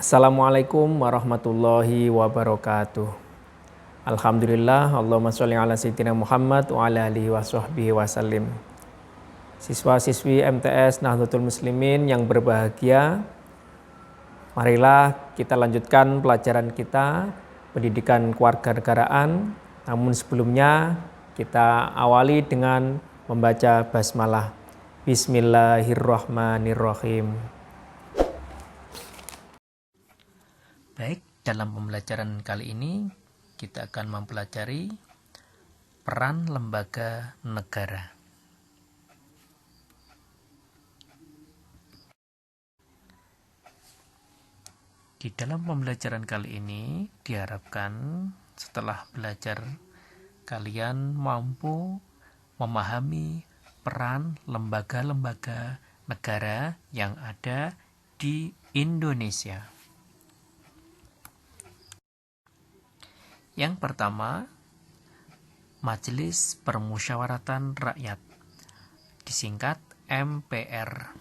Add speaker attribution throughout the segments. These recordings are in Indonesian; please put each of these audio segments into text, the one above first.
Speaker 1: Assalamualaikum warahmatullahi wabarakatuh. Alhamdulillah, Allahumma sholli ala sayyidina Muhammad wa ala alihi wa sahbihi wasallim. Siswa-siswi MTS Nahdlatul Muslimin yang berbahagia, marilah kita lanjutkan pelajaran kita, pendidikan kewarganegaraan. Namun sebelumnya kita awali dengan membaca basmalah. Bismillahirrahmanirrahim. Baik, dalam pembelajaran kali ini kita akan mempelajari peran lembaga negara. Di dalam pembelajaran kali ini diharapkan setelah belajar kalian mampu memahami peran lembaga-lembaga negara yang ada di Indonesia. Yang pertama, Majelis Permusyawaratan Rakyat, disingkat MPR.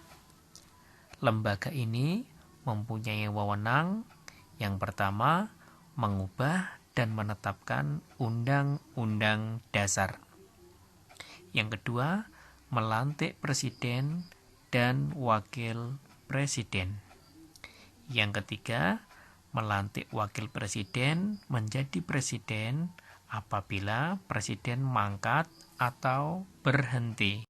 Speaker 1: Lembaga ini mempunyai wewenang yang pertama, mengubah dan menetapkan undang-undang dasar. Yang kedua, melantik presiden dan wakil presiden. Yang ketiga, melantik wakil presiden menjadi presiden apabila presiden mangkat atau berhenti.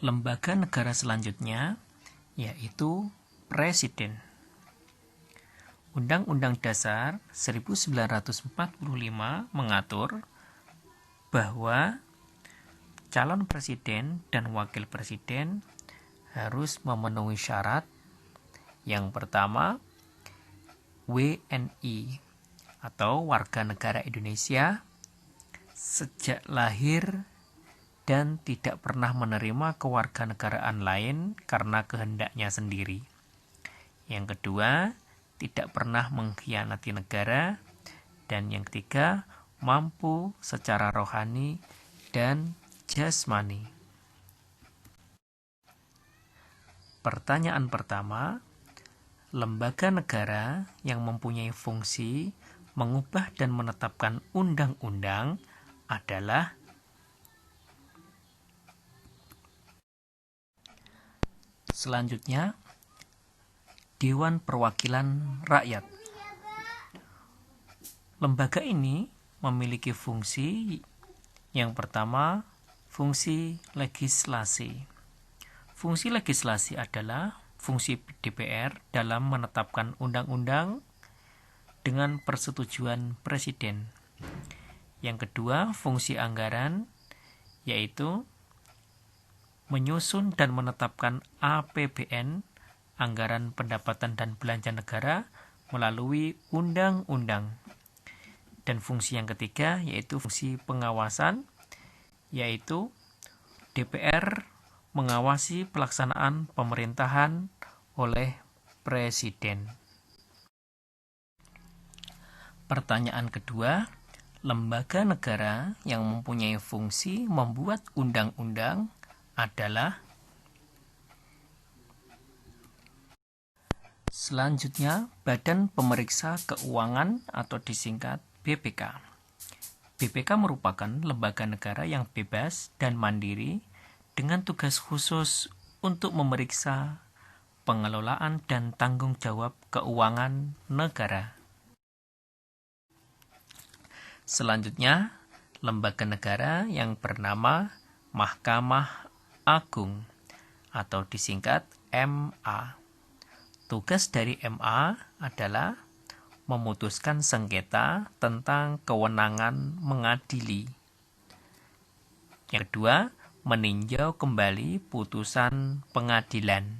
Speaker 1: Lembaga negara selanjutnya yaitu presiden. Undang-Undang Dasar 1945 mengatur bahwa calon presiden dan wakil presiden harus memenuhi syarat. Yang pertama, WNI atau warga negara Indonesia sejak lahir dan tidak pernah menerima kewarganegaraan lain karena kehendaknya sendiri. Yang kedua, tidak pernah mengkhianati negara. Dan yang ketiga, mampu secara rohani dan jasmani. Pertanyaan pertama, lembaga negara yang mempunyai fungsi mengubah dan menetapkan undang-undang adalah selanjutnya Dewan Perwakilan Rakyat. Lembaga ini memiliki fungsi yang pertama, fungsi legislasi. Fungsi legislasi adalah fungsi DPR dalam menetapkan undang-undang dengan persetujuan presiden. Yang kedua, fungsi anggaran, yaitu menyusun dan menetapkan APBN, anggaran pendapatan dan belanja negara, melalui undang-undang. Dan fungsi yang ketiga, yaitu fungsi pengawasan, yaitu DPR mengawasi pelaksanaan pemerintahan oleh presiden. Pertanyaan kedua, lembaga negara yang mempunyai fungsi membuat undang-undang adalah selanjutnya Badan Pemeriksa Keuangan atau disingkat BPK. BPK merupakan lembaga negara yang bebas dan mandiri dengan tugas khusus untuk memeriksa pengelolaan dan tanggung jawab keuangan negara. Selanjutnya, lembaga negara yang bernama Mahkamah Agung atau disingkat MA. Tugas dari MA adalah memutuskan sengketa tentang kewenangan mengadili. Yang kedua, meninjau kembali putusan pengadilan.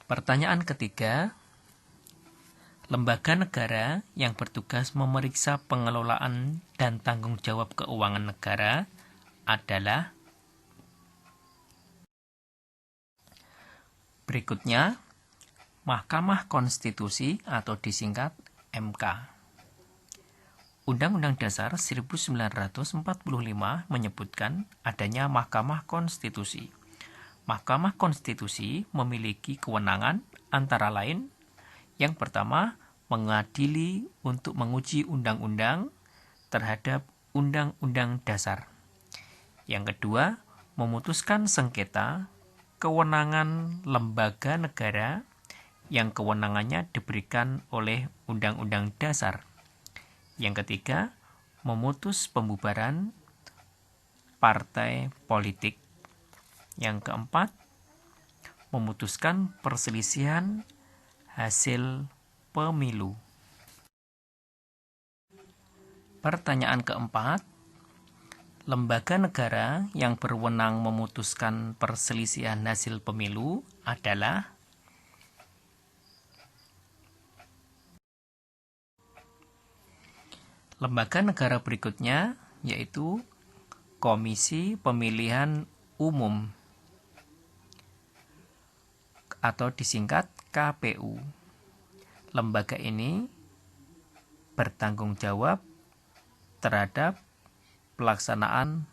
Speaker 1: Pertanyaan ketiga, lembaga negara yang bertugas memeriksa pengelolaan dan tanggung jawab keuangan negara adalah berikutnya, Mahkamah Konstitusi atau disingkat MK. Undang-Undang Dasar 1945 menyebutkan adanya Mahkamah Konstitusi. Mahkamah Konstitusi memiliki kewenangan antara lain yang pertama, mengadili untuk menguji undang-undang terhadap Undang-Undang Dasar. Yang kedua, memutuskan sengketa kewenangan lembaga negara yang kewenangannya diberikan oleh Undang-Undang Dasar. Yang ketiga, memutus pembubaran partai politik. Yang keempat, memutuskan perselisihan hasil pemilu. Pertanyaan keempat, lembaga negara yang berwenang memutuskan perselisihan hasil pemilu adalah lembaga negara berikutnya, yaitu Komisi Pemilihan Umum atau disingkat KPU. Lembaga ini bertanggung jawab terhadap pelaksanaan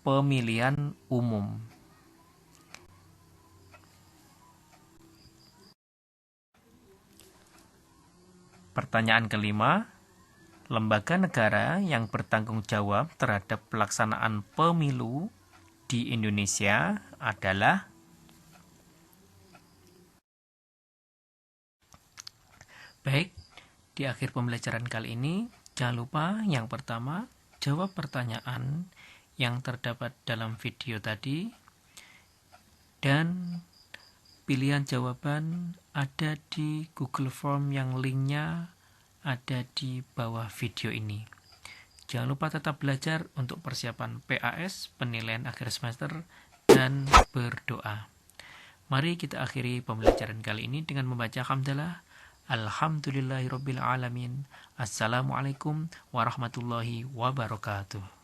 Speaker 1: pemilihan umum. Pertanyaan kelima, lembaga negara yang bertanggung jawab terhadap pelaksanaan pemilu di Indonesia adalah baik, di akhir pembelajaran kali ini, jangan lupa yang pertama, jawab pertanyaan yang terdapat dalam video tadi, dan pilihan jawaban ada di Google Form yang linknya ada di bawah video ini. Jangan lupa tetap belajar untuk persiapan PAS, penilaian akhir semester, dan berdoa. Mari kita akhiri pembelajaran kali ini dengan membaca hamdalah. Alhamdulillahirabbil alamin. Assalamualaikum warahmatullahi wabarakatuh.